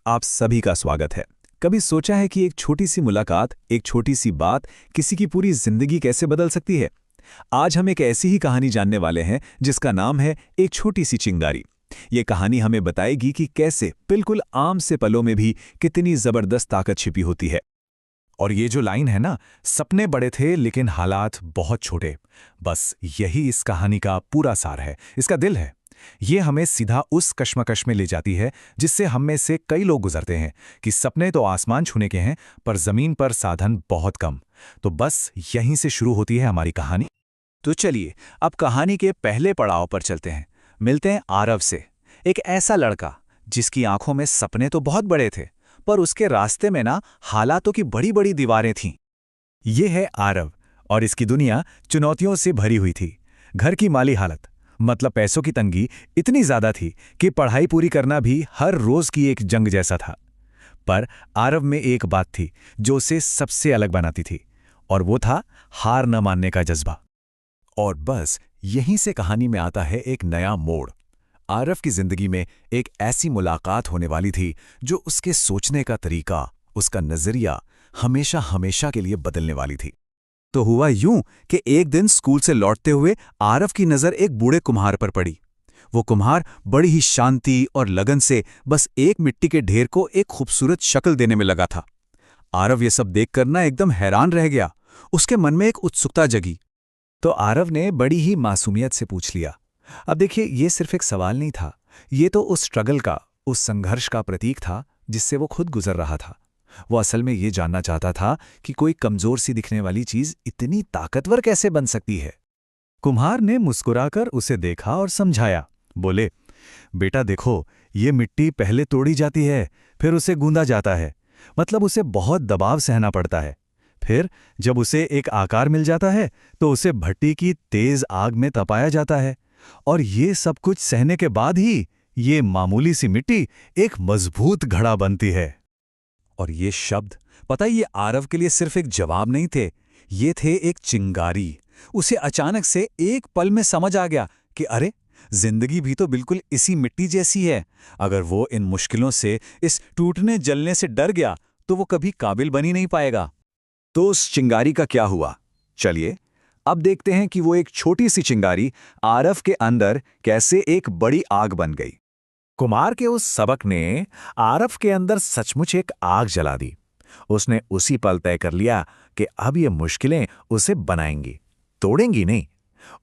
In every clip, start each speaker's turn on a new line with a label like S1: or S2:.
S1: आप सभी का स्वागत है। कभी सोचा है कि एक छोटी सी मुलाकात, एक छोटी सी बात किसी की पूरी जिंदगी कैसे बदल सकती है? आज हम एक ऐसी ही कहानी जानने वाले हैं जिसका नाम है एक छोटी सी चिंगारी। ये कहानी हमें बताएगी कि कैसे बिल्कुल आम से पलों में भी कितनी जबरदस्त ताकत छिपी होती है। और ये जो लाइन है ना, सपने बड़े थे लेकिन हालात बहुत छोटे, बस यही इस कहानी का पूरा सार है, इसका दिल है। ये हमें सीधा उस कश्मकश में ले जाती है जिससे हम में से कई लोग गुजरते हैं कि सपने तो आसमान छूने के हैं पर जमीन पर साधन बहुत कम। तो बस यहीं से शुरू होती है हमारी कहानी। तो चलिए अब कहानी के पहले पड़ाव पर चलते हैं। मिलते हैं आरव से, एक ऐसा लड़का जिसकी आंखों में सपने तो बहुत बड़े थे पर उसके रास्ते में ना हालातों की बड़ी बड़ी दीवारें थीं। ये है आरव और इसकी दुनिया चुनौतियों से भरी हुई थी। घर की माली हालत, मतलब पैसों की तंगी इतनी ज्यादा थी कि पढ़ाई पूरी करना भी हर रोज की एक जंग जैसा था। पर आरव में एक बात थी जो उसे सबसे अलग बनाती थी, और वो था हार न मानने का जज्बा। और बस यहीं से कहानी में आता है एक नया मोड़। आरव की जिंदगी में एक ऐसी मुलाकात होने वाली थी जो उसके सोचने का तरीका, उसका नजरिया हमेशा हमेशा के लिए बदलने वाली थी। तो हुआ यूं कि एक दिन स्कूल से लौटते हुए आरव की नजर एक बूढ़े कुम्हार पर पड़ी। वो कुम्हार बड़ी ही शांति और लगन से बस एक मिट्टी के ढेर को एक खूबसूरत शक्ल देने में लगा था। आरव ये सब देखकर ना एकदम हैरान रह गया। उसके मन में एक उत्सुकता जगी। तो आरव ने बड़ी ही मासूमियत से पूछ लिया, अब देखिए, ये सिर्फ एक सवाल नहीं था, ये तो उस स्ट्रगल का, उस संघर्ष का प्रतीक था जिससे वो खुद गुजर रहा था। वो असल में ये जानना चाहता था कि कोई कमजोर सी दिखने वाली चीज इतनी ताकतवर कैसे बन सकती है। कुम्हार ने मुस्कुराकर उसे देखा और समझाया। बोले, बेटा देखो, ये मिट्टी पहले तोड़ी जाती है, फिर उसे गूंदा जाता है, मतलब उसे बहुत दबाव सहना पड़ता है। फिर जब उसे एक आकार मिल जाता है तो उसे भट्टी की तेज आग में तपाया जाता है, और ये सब कुछ सहने के बाद ही ये मामूली सी मिट्टी एक मजबूत घड़ा बनती है। और ये शब्द, पता है, ये आरव के लिए सिर्फ एक जवाब नहीं थे, ये थे एक चिंगारी। उसे अचानक से एक पल में समझ आ गया कि अरे, जिंदगी भी तो बिल्कुल इसी मिट्टी जैसी है। अगर वो इन मुश्किलों से, इस टूटने जलने से डर गया तो वो कभी काबिल बन ही नहीं पाएगा। तो उस चिंगारी का क्या हुआ? चलिए अब देखते हैं कि वो एक छोटी सी चिंगारी आरव के अंदर कैसे एक बड़ी आग बन गई। कुमार के उस सबक ने आरव के अंदर सचमुच एक आग जला दी। उसने उसी पल तय कर लिया कि अब ये मुश्किलें उसे बनाएंगी, तोड़ेंगी नहीं।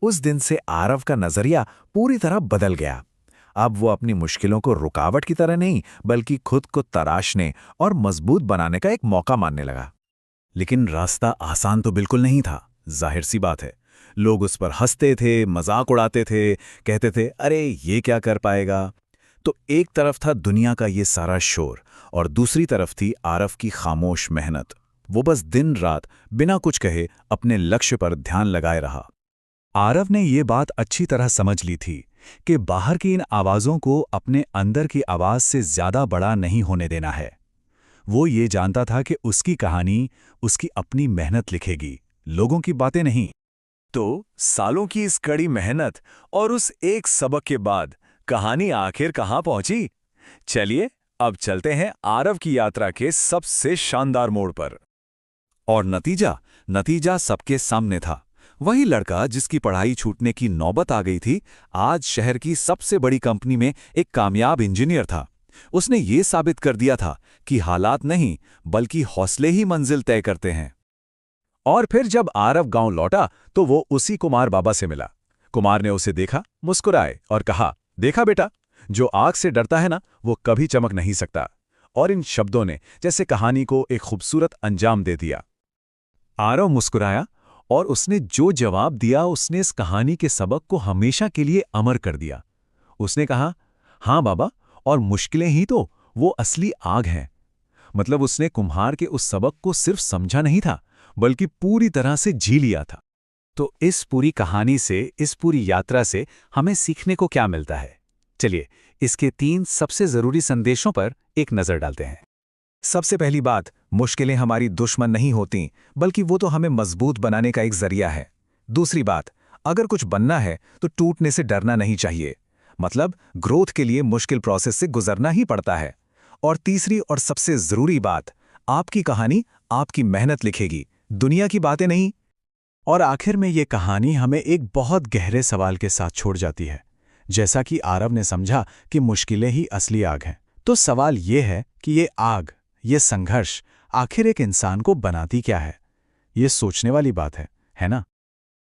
S1: उस दिन से आरव का नजरिया पूरी तरह बदल गया। अब वो अपनी मुश्किलों को रुकावट की तरह नहीं, बल्कि खुद को तराशने और मजबूत बनाने का एक मौका मानने लगा। लेकिन रास्ता आसान तो बिल्कुल नहीं था, जाहिर सी बात है। लोग उस पर हंसते थे, मजाक उड़ाते थे, कहते थे अरे ये क्या कर पाएगा। तो एक तरफ था दुनिया का ये सारा शोर, और दूसरी तरफ थी आरव की खामोश मेहनत। वो बस दिन रात बिना कुछ कहे अपने लक्ष्य पर ध्यान लगाए रहा। आरव ने ये बात अच्छी तरह समझ ली थी कि बाहर की इन आवाज़ों को अपने अंदर की आवाज़ से ज्यादा बड़ा नहीं होने देना है। वो ये जानता था कि उसकी कहानी उसकी अपनी मेहनत लिखेगी, लोगों की बातें नहीं। तो सालों की इस कड़ी मेहनत और उस एक सबक के बाद कहानी आखिर कहां पहुंची? चलिए अब चलते हैं आरव की यात्रा के सबसे शानदार मोड़ पर। और नतीजा सबके सामने था। वही लड़का जिसकी पढ़ाई छूटने की नौबत आ गई थी, आज शहर की सबसे बड़ी कंपनी में एक कामयाब इंजीनियर था। उसने ये साबित कर दिया था कि हालात नहीं, बल्कि हौसले ही मंजिल तय करते हैं। और फिर जब आरव गांव लौटा तो वो उसी कुमार बाबा से मिला। कुमार ने उसे देखा, मुस्कुराए और कहा, देखा बेटा, जो आग से डरता है ना, वो कभी चमक नहीं सकता। और इन शब्दों ने जैसे कहानी को एक खूबसूरत अंजाम दे दिया। आरव मुस्कुराया, और उसने जो जवाब दिया उसने इस कहानी के सबक को हमेशा के लिए अमर कर दिया। उसने कहा, हाँ बाबा, और मुश्किलें ही तो वो असली आग हैं। मतलब उसने कुम्हार के उस सबक को सिर्फ समझा नहीं था, बल्कि पूरी तरह से जी लिया था। तो इस पूरी कहानी से, इस पूरी यात्रा से हमें सीखने को क्या मिलता है? चलिए इसके 3 सबसे जरूरी संदेशों पर एक नजर डालते हैं। सबसे पहली बात, मुश्किलें हमारी दुश्मन नहीं होती, बल्कि वो तो हमें मजबूत बनाने का एक जरिया है। दूसरी बात, अगर कुछ बनना है तो टूटने से डरना नहीं चाहिए। मतलब ग्रोथ के लिए मुश्किल प्रोसेस से गुजरना ही पड़ता है। और तीसरी और सबसे ज़रूरी बात, आपकी कहानी आपकी मेहनत लिखेगी, दुनिया की बातें नहीं।
S2: और आखिर में ये कहानी हमें एक बहुत गहरे सवाल के साथ छोड़ जाती है। जैसा कि आरव ने समझा कि मुश्किलें ही असली आग हैं, तो सवाल ये है कि ये आग, ये संघर्ष आखिर एक इंसान को बनाती क्या है? ये सोचने वाली बात है ना?